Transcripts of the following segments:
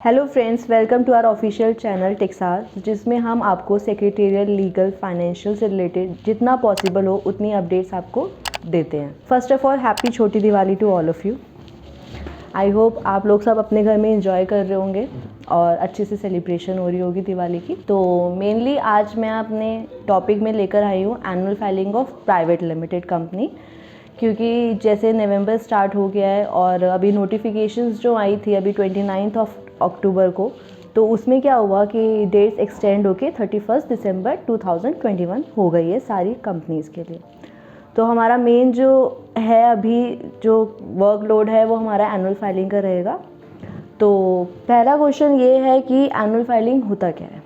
Hello friends, welcome to our official channel Texar, जिसमें हम आपको सेक्रेटेरियल, लीगल, फाइनेंशियल से रिलेटेड जितना पॉसिबल हो उतनी अपडेट्स आपको देते हैं। फर्स्ट ऑफ ऑल, हैप्पी छोटी Diwali to all of you. I hope आप लोग सब अपने घर में एंजॉय कर रहे होंगे और अच्छे से सेलिब्रेशन हो रही होगी दिवाली की। तो मेनली आज मैं अपने टॉपिक में लेकर आई हूँ annual filing of private limited company, क्योंकि जैसे नवंबर स्टार्ट हो गया है और अभी नोटिफिकेशंस जो आई थी अभी 29 अक्टूबर को, तो उसमें क्या हुआ कि डेट्स एक्सटेंड होके 31 दिसंबर 2021 हो गई है सारी कंपनीज़ के लिए। तो हमारा मेन जो है अभी जो वर्कलोड है वो हमारा एनुअल फाइलिंग का रहेगा। तो पहला क्वेश्चन ये है कि एनुअल फाइलिंग होता क्या है।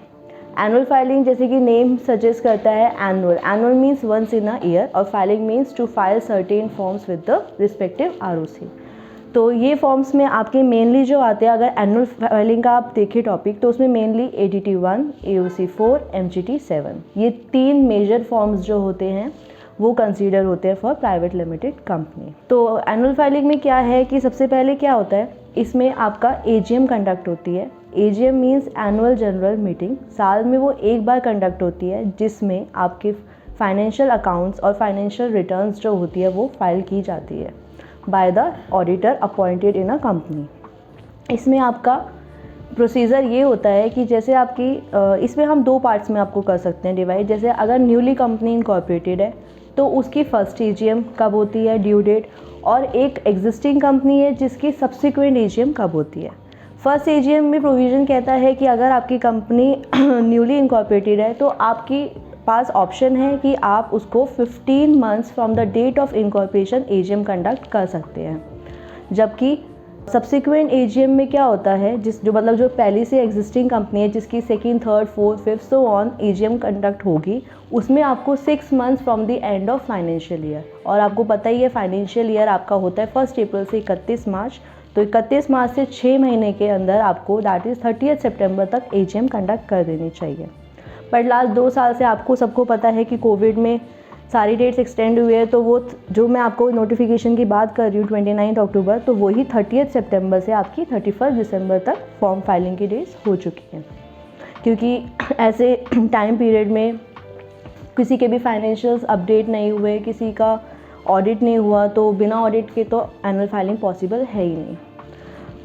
एनुअल फाइलिंग, जैसे कि नेम सजेस्ट करता है, annual means once in a year और filing means to file certain forms with the respective ROC. तो ये फॉर्म्स में आपके मेनली जो आते हैं, अगर एनुअल फाइलिंग का आप देखें टॉपिक, तो उसमें मेनली ADT 1, AOC 4, MGT 7, ये 3 मेजर फॉर्म्स जो होते हैं वो कंसीडर होते हैं फॉर प्राइवेट लिमिटेड कंपनी। तो एनुअल फाइलिंग में क्या है कि सबसे पहले क्या होता है, इसमें आपका AGM कंडक्ट होती है। AGM means annual general meeting, साल में वो एक बार कंडक्ट होती है, जिसमें आपके फाइनेंशियल अकाउंट्स और फाइनेंशियल रिटर्न्स जो होती है वो फाइल की जाती है by the auditor appointed in a company. इसमें आपका प्रोसीजर ये होता है कि जैसे आपकी इसमें हम 2 पार्ट्स में आपको कर सकते हैं डिवाइड। जैसे अगर न्यूली कंपनी इनकॉर्पोरेटेड है तो उसकी फर्स्ट AGM कब होती है, ड्यू डेट, और एक एग्जिस्टिंग कंपनी है जिसकी सब्सिक्वेंट AGM कब होती है। फर्स्ट AGM में प्रोविज़न कहता है कि अगर आपकी कंपनी न्यूली इनकॉर्पोरेटेड है तो आपकी पास ऑप्शन है कि आप उसको 15 months from the date of incorporation AGM conduct कर सकते हैं। जबकि सब्सिक्वेंट AGM में क्या होता है, जो पहली से एग्जिस्टिंग कंपनी है जिसकी second, third, fourth, fifth so on AGM conduct होगी, उसमें आपको 6 months from the end of financial year. और आपको पता ही है फाइनेंशियल ईयर आपका होता है 1 अप्रैल से 31 मार्च। तो 31 मार्च से 6 महीने के अंदर आपको, दैट इज़ 30 सितंबर तक AGM कंडक्ट कर देनी चाहिए। बट लास्ट 2 साल से आपको सबको पता है कि कोविड में सारी डेट्स एक्सटेंड हुए हैं, तो वो जो मैं आपको नोटिफिकेशन की बात कर रही हूँ 29 अक्टूबर, तो वही 30 सितंबर से आपकी 31 दिसंबर तक फॉर्म फाइलिंग की डेट्स हो चुकी हैं। क्योंकि ऐसे टाइम पीरियड में किसी के भी फाइनेंशियल्स अपडेट नहीं हुए, किसी का ऑडिट नहीं हुआ, तो बिना ऑडिट के तो एनुअल फाइलिंग पॉसिबल है ही नहीं।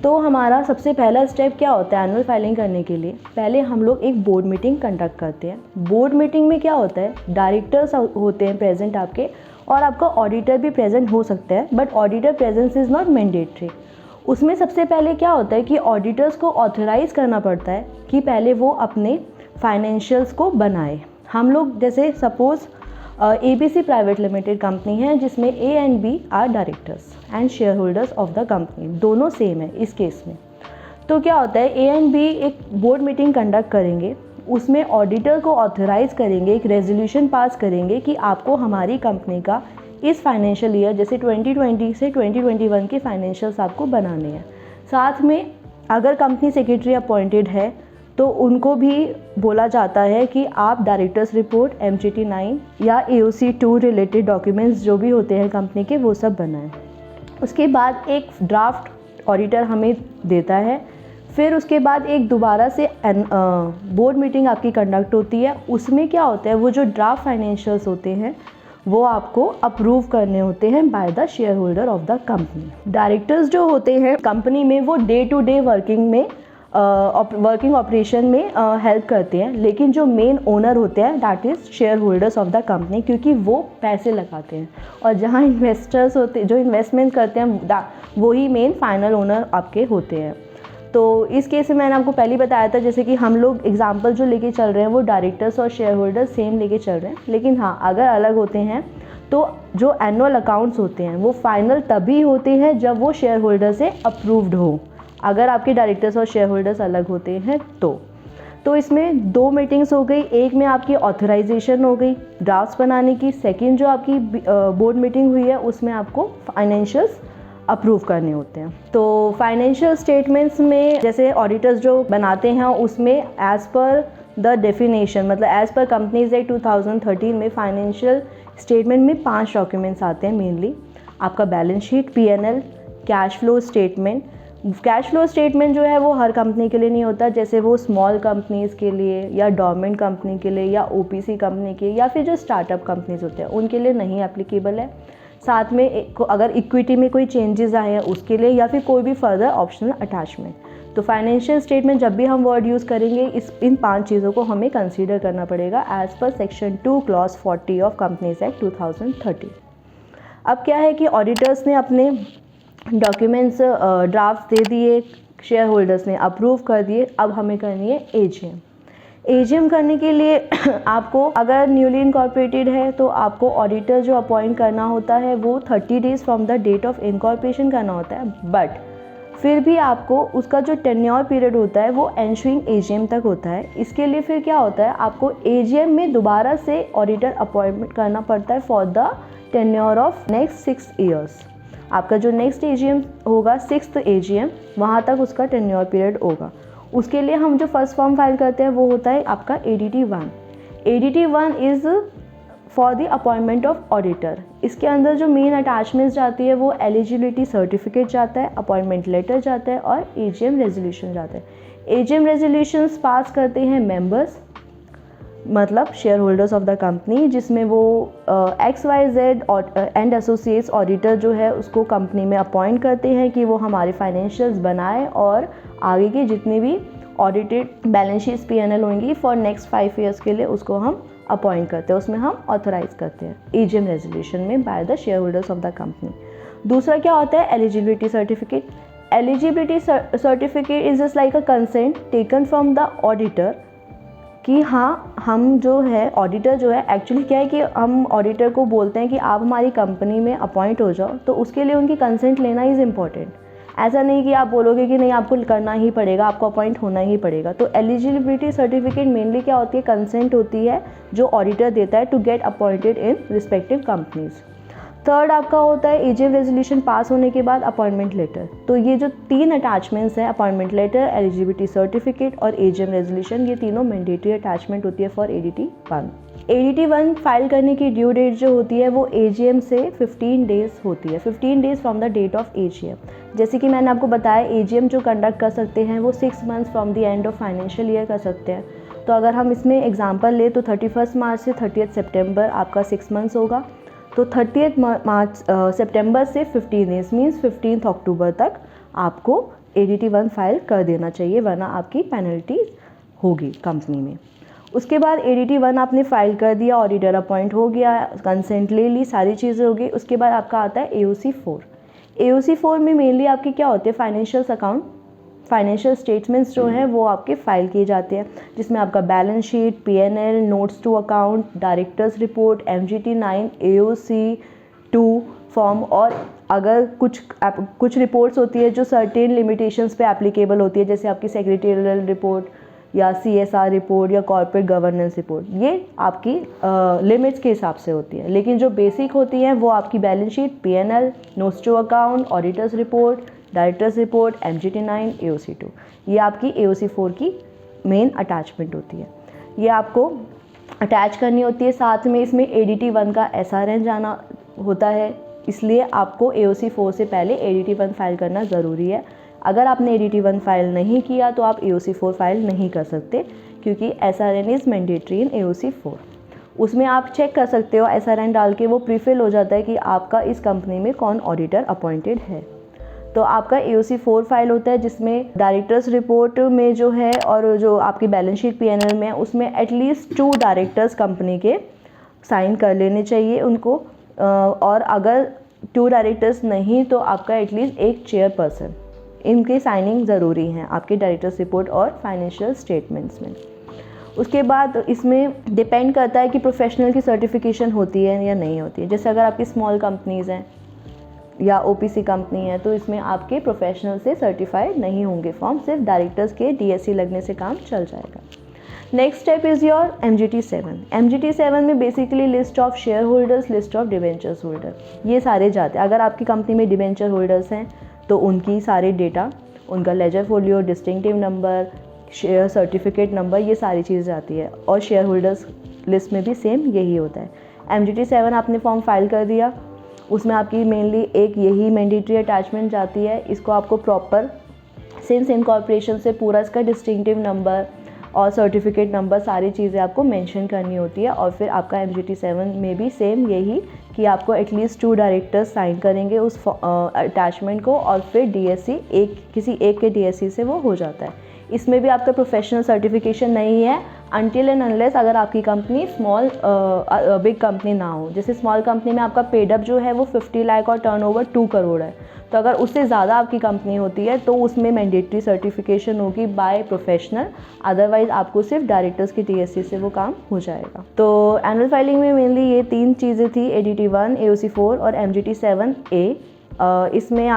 तो हमारा सबसे पहला स्टेप क्या होता है एनुअल फाइलिंग करने के लिए, पहले हम लोग एक बोर्ड मीटिंग कंडक्ट करते हैं। बोर्ड मीटिंग में क्या होता है, डायरेक्टर्स होते हैं प्रेजेंट आपके, और आपका ऑडिटर भी प्रेजेंट हो सकता है, but auditor presence is not mandatory. उसमें सबसे पहले क्या होता है कि ऑडिटर्स को ऑथराइज़ करना पड़ता है कि पहले वो अपने फाइनेंशियल्स को बनाए। हम लोग जैसे suppose ABC private limited company है जिसमें A and B are directors and shareholders of the company, दोनों सेम है इस केस में। तो क्या होता है, A एंड B एक बोर्ड मीटिंग कंडक्ट करेंगे, उसमें ऑडिटर को ऑथराइज़ करेंगे, एक रेजोल्यूशन पास करेंगे कि आपको हमारी कंपनी का इस फाइनेंशियल ईयर, जैसे 2020 से 2021 के फाइनेंशियल्स आपको बनाने हैं। साथ में अगर कंपनी सेक्रेटरी अपॉइंटेड है तो उनको भी बोला जाता है कि आप डायरेक्टर्स रिपोर्ट, MGT 9 या AOC 2 रिलेटेड डॉक्यूमेंट्स जो भी होते हैं कंपनी के, वो सब बनाएं। उसके बाद एक ड्राफ्ट ऑडिटर हमें देता है। फिर उसके बाद एक दोबारा से बोर्ड मीटिंग आपकी कंडक्ट होती है। उसमें क्या होता है, वो जो ड्राफ्ट फाइनेंशियल्स होते हैं वो आपको अप्रूव करने होते हैं by the shareholders of the company. Directors जो होते हैं कंपनी में वो day to day working operation में हेल्प करते हैं, लेकिन जो मेन ओनर होते हैं that is shareholders of the company, क्योंकि वो पैसे लगाते हैं और जहाँ इन्वेस्टर्स होते जो इन्वेस्टमेंट करते हैं वही मेन फाइनल ओनर आपके होते हैं। तो इस केस में मैंने आपको पहले ही बताया था, जैसे कि हम लोग एग्जांपल जो लेके चल रहे हैं वो डायरेक्टर्स और शेयर होल्डर्स सेम लेके चल रहे हैं, लेकिन हाँ अगर अलग होते हैं तो जो एनुअल अकाउंट्स होते हैं वो फाइनल तभी होते हैं जब वो शेयर होल्डर से अप्रूव्ड हो। अगर आपके डायरेक्टर्स और शेयर होल्डर्स अलग होते हैं तो इसमें 2 मीटिंग्स हो गई। एक में आपकी ऑथराइजेशन हो गई ड्राफ्ट्स बनाने की, सेकंड जो आपकी बोर्ड मीटिंग हुई है उसमें आपको फाइनेंशियल्स अप्रूव करने होते हैं। तो फाइनेंशियल स्टेटमेंट्स में जैसे ऑडिटर्स जो बनाते हैं उसमें एज़ पर द डेफिनेशन, मतलब एज़ पर कंपनीज एक्ट 2013 में फाइनेंशियल स्टेटमेंट में 5 डॉक्यूमेंट्स आते हैं मेनली। आपका balance sheet, P&L, cash flow statement, cash flow statement जो है वो हर कंपनी के लिए नहीं होता, जैसे वो स्मॉल कंपनीज़ के लिए या डोरमेंट कंपनी के लिए या ओपीसी कंपनी के या फिर जो स्टार्टअप कंपनीज होते हैं उनके लिए नहीं एप्लीकेबल है। साथ में अगर इक्विटी में कोई चेंजेस आए हैं उसके लिए या फिर कोई भी फर्दर ऑप्शनल अटैचमेंट। तो फाइनेंशियल स्टेटमेंट जब भी हम वर्ड यूज़ करेंगे इन 5 चीज़ों को हमें कंसीडर करना पड़ेगा as per section 2 clause 40 of companies act 2013। अब क्या है कि ऑडिटर्स ने अपने डॉक्यूमेंट्स ड्राफ्ट दे दिए, शेयर होल्डर्स ने अप्रूव कर दिए, अब हमें करनी है एजीएम। एजीएम करने के लिए आपको अगर न्यूली इनकॉर्पोरेटेड है तो आपको ऑडिटर जो अपॉइंट करना होता है वो 30 days from the date of incorporation करना होता है, बट फिर भी आपको उसका जो टेन्योर पीरियड होता है वो एंशुइंग एजीएम तक होता है। इसके लिए फिर क्या होता है, आपको एजीएम में दोबारा से ऑडिटर अपॉइंटमेंट करना पड़ता है for the tenure of next 6 years. आपका जो नेक्स्ट एजीएम होगा 6th एजीएम, वहाँ तक उसका टेन्योर पीरियड होगा। उसके लिए हम जो फर्स्ट फॉर्म फाइल करते हैं वो होता है आपका ADT 1। ADT 1 is for the appointment of auditor. इसके अंदर जो मेन अटैचमेंट्स जाती है वो एलिजिबिलिटी सर्टिफिकेट जाता है, अपॉइंटमेंट लेटर जाता है और एजीएम रेजोल्यूशन जाता है। एजीएम रेजोल्यूशंस पास करते हैं मेंबर्स, मतलब share holders of the company, जिसमें वो XYZ एंड एसोसिएट्स ऑडिटर जो है उसको कंपनी में अपॉइंट करते हैं कि वो हमारे फाइनेंशियल्स बनाए और आगे के जितने भी ऑडिटेड बैलेंस शीट्स P&L होंगी फॉर नेक्स्ट 5 ईयर्स के लिए उसको हम अपॉइंट करते हैं, उसमें हम ऑथोराइज करते हैं एजीएम रेजोल्यूशन में bye the share holders of the company. दूसरा क्या होता है, eligibility certificate. Eligibility certificate is just like a consent taken from the auditor कि हाँ हम जो है ऑडिटर जो है, एक्चुअली क्या है कि हम ऑडिटर को बोलते हैं कि आप हमारी कंपनी में अपॉइंट हो जाओ, तो उसके लिए उनकी कंसेंट लेना इज़ इम्पॉर्टेंट। ऐसा नहीं कि आप बोलोगे कि नहीं आपको करना ही पड़ेगा, आपको अपॉइंट होना ही पड़ेगा। तो एलिजिबिलिटी सर्टिफिकेट मेनली क्या होती है, कंसेंट होती है जो ऑडिटर देता है to get appointed in respective companies. Third आपका होता है एजीएम रेजोल्यूशन पास होने के बाद अपॉइंटमेंट लेटर। तो ये जो 3 अटैचमेंट्स हैं, अपॉइंटमेंट लेटर, एलिजिबिलिटी सर्टिफिकेट और एजीएम रेजोल्यूशन, ये तीनों मैंडेटरी अटैचमेंट होती है फॉर ADT 1। ADT 1 फाइल करने की ड्यू डेट जो होती है वो एजीएम से 15 डेज़ होती है, 15 days from the date of AGM. जैसे कि मैंने आपको बताया एजीएम जो कंडक्ट कर सकते हैं वो 6 months from the end of financial year कर सकते हैं। तो अगर हम इसमें एग्जाम्पल ले तो 31 मार्च से 30 सितंबर आपका 6 मंथ्स होगा। तो 30 सितंबर से 15 डेज मीन्स 15 अक्टूबर तक आपको ADT 1 फाइल कर देना चाहिए, वरना आपकी पेनल्टी होगी कंपनी में। उसके बाद ADT 1 आपने फाइल कर दिया, ऑडिटर अपॉइंट हो गया, कंसेंट ले ली, सारी चीज़ें हो गई। उसके बाद आपका आता है AOC 4। AOC 4 में मेनली आपके क्या होते हैं, फाइनेंशियल्स अकाउंट, फाइनेंशियल स्टेटमेंट्स जो हैं वो आपके फाइल किए जाते हैं, जिसमें आपका balance sheet, P&L, notes to account, directors report, MGT 9, AOC 2 form, और अगर कुछ रिपोर्ट्स होती है जो सर्टेन लिमिटेशंस पे एप्लीकेबल होती है, जैसे आपकी सेक्रेटरियल रिपोर्ट या CSR रिपोर्ट या कॉर्पोरेट गवर्नेंस रिपोर्ट, ये आपकी लिमिट्स के हिसाब से होती है। लेकिन जो बेसिक होती हैं वो आपकी balance sheet, P&L, notes to account, auditors report, directors report, MGT 9, AOC 2, ये आपकी AOC 4 की मेन अटैचमेंट होती है। ये आपको अटैच करनी होती है। साथ में इसमें ADT 1 का SRN जाना होता है, इसलिए आपको AOC 4 से पहले ADT 1 फाइल करना ज़रूरी है। अगर आपने ADT 1 फाइल नहीं किया तो आप AOC 4 फाइल नहीं कर सकते, क्योंकि SRN is mandatory in AOC 4। उसमें आप चेक कर सकते हो, SRN डाल के वो प्रीफिल हो जाता है कि आपका इस कंपनी में कौन ऑडिटर अपॉइंटेड है। तो आपका AOC 4 फाइल होता है, जिसमें डायरेक्टर्स रिपोर्ट में जो है और जो आपकी बैलेंस शीट P&L में है उसमें एटलीस्ट 2 डायरेक्टर्स कंपनी के साइन कर लेने चाहिए उनको, और अगर 2 डायरेक्टर्स नहीं तो आपका एटलीस्ट 1 चेयरपर्सन, इनकी साइनिंग ज़रूरी है आपके डायरेक्टर्स रिपोर्ट और फाइनेंशियल स्टेटमेंट्स में। उसके बाद इसमें डिपेंड करता है कि प्रोफेशनल की सर्टिफिकेशन होती है या नहीं होती है। जैसे अगर आपकी स्मॉल कंपनीज़ हैं या OPC कंपनी है तो इसमें आपके प्रोफेशनल से सर्टिफाइड नहीं होंगे फॉर्म, सिर्फ डायरेक्टर्स के DSC लगने से काम चल जाएगा। Next step is your MGT 7। MGT 7 में basically list of share holders, list of debentures holder, ये सारे जाते हैं। अगर आपकी कंपनी में डिबेंचर होल्डर्स हैं तो उनकी सारे डेटा, उनका ledger folio, distinctive number, share certificate number, ये सारी चीज़ आती है। और शेयर होल्डर्स लिस्ट में भी सेम यही होता है। MGT 7 आपने फॉर्म फाइल कर दिया, उसमें आपकी मेनली एक यही मैंडेटरी अटैचमेंट जाती है। इसको आपको प्रॉपर सिंस इनकॉर्पोरेशन से पूरा इसका डिस्टिंक्टिव नंबर और सर्टिफिकेट नंबर सारी चीज़ें आपको मेंशन करनी होती है। और फिर आपका MGT7 में भी सेम यही कि आपको एटलीस्ट 2 डायरेक्टर्स साइन करेंगे उस अटैचमेंट को, और फिर DSC किसी एक के DSC से वो हो जाता है। इसमें भी आपका प्रोफेशनल सर्टिफिकेशन नहीं है अनटिल एंड अनलेस अगर आपकी कंपनी स्मॉल बिग कंपनी ना हो। जैसे स्मॉल कंपनी में आपका पेडअप जो है वो 50 लाख और टर्नओवर 2 करोड़ है, तो अगर उससे ज़्यादा आपकी कंपनी होती है तो उसमें मैंडेटरी सर्टिफिकेशन होगी बाय प्रोफेशनल, अदरवाइज आपको सिर्फ डायरेक्टर्स की DSC से वो काम हो जाएगा। तो एनुअल फाइलिंग में मेनली ये 3 चीज़ें थी, ADT1, AOC4 और MGT7A। इसमें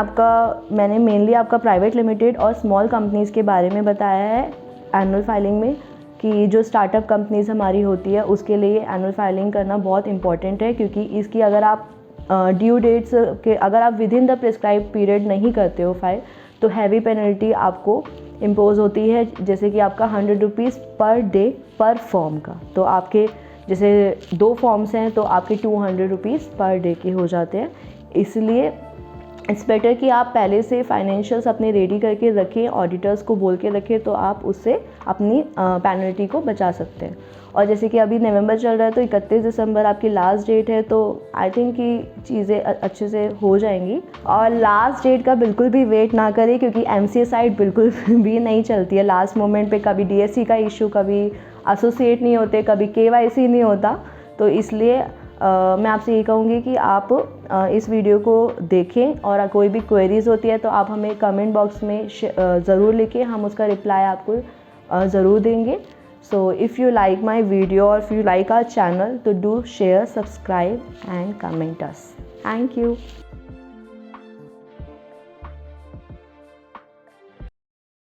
मैंने मेनली आपका प्राइवेट लिमिटेड और स्मॉल कंपनीज़ के बारे में बताया है एनुअल फाइलिंग में, कि जो स्टार्टअप कंपनीज़ हमारी होती है उसके लिए एनुअल फाइलिंग करना बहुत इंपॉर्टेंट है, क्योंकि इसकी अगर आप ड्यू डेट्स के अगर आप with in the prescribe period नहीं करते हो फाइल, तो हैवी पेनल्टी आपको इम्पोज होती है, जैसे कि आपका 100 रुपीज़ पर डे पर फॉर्म का। तो आपके जैसे 2 फॉर्म्स हैं तो आपके 200 रुपीज़ पर डे के हो जाते हैं। इसलिए इट्स बेटर कि आप पहले से फाइनेंशियल्स अपने रेडी करके रखें, ऑडिटर्स को बोल के रखें, तो आप उससे अपनी पेनल्टी को बचा सकते हैं। और जैसे कि अभी नवंबर चल रहा है तो 31 दिसंबर आपकी लास्ट डेट है, तो आई थिंक कि चीज़ें अच्छे से हो जाएंगी। और लास्ट डेट का बिल्कुल भी वेट ना करें, क्योंकि MCA साइट बिल्कुल भी नहीं चलती है लास्ट मोमेंट पे। कभी DSC का इशू, कभी एसोसिएट नहीं होते, कभी KYC नहीं होता। तो इसलिए मैं आपसे ये कहूँगी कि आप इस वीडियो को देखें, और कोई भी क्वेरीज़ होती है तो आप हमें कमेंट बॉक्स में ज़रूर लिखें, हम उसका रिप्लाई आपको ज़रूर देंगे। So if you like my video और if you like our channel, तो do share, subscribe and comment us. Thank you.